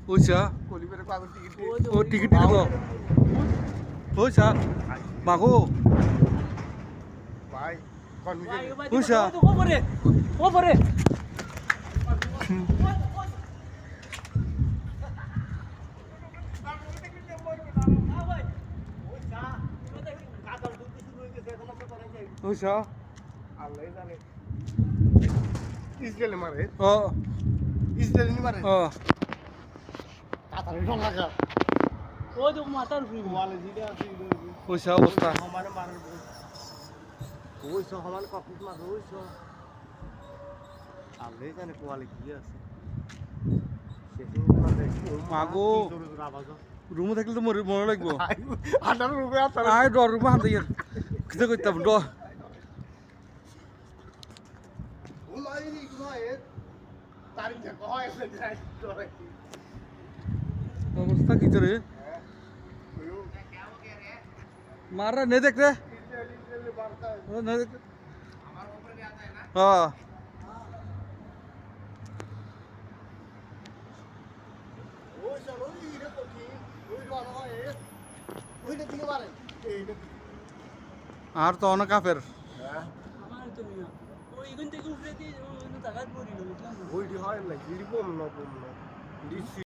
ওইসা ও ticket দিব ওইসা মাগো ওইসা ওইসা ইসরায়েলে মারে ও ইসরায়েলে মারে ও কাতারে ঢং লাগা ওই তো মাথার উপরে ওয়ালে জিডা আছে ওইসা অবস্থা সমানে মারে ওইসো সমানে কপিস মারে ওইসো আল্লাহ জানে কোয়ালে কি আছে মাগো রুমে থাকলে তো মনে লাগবো আটার রূপে আটার আয় ডর রুমে হাতে গিয়ে কিছু করতাম ডর উলাইনি কুমায়ে তারিখ দেখো হয় যাই তোরে অবস্থা কি রে মারা নে দেখ রে ইসরায়েলে বার্তা ও নে দেখ আমার উপরে भी आता है ना হ্যাঁ ওই চলো ইরে কোকি ওই রন হয় ওইটা দিকে মারে এইটা আর তো অনেক কাফের হ্যাঁ আমার তো না ওই এখান থেকে উপরে দিয়ে টাকা পড়িল বুঝলাম ওইটি হয় না এরকম না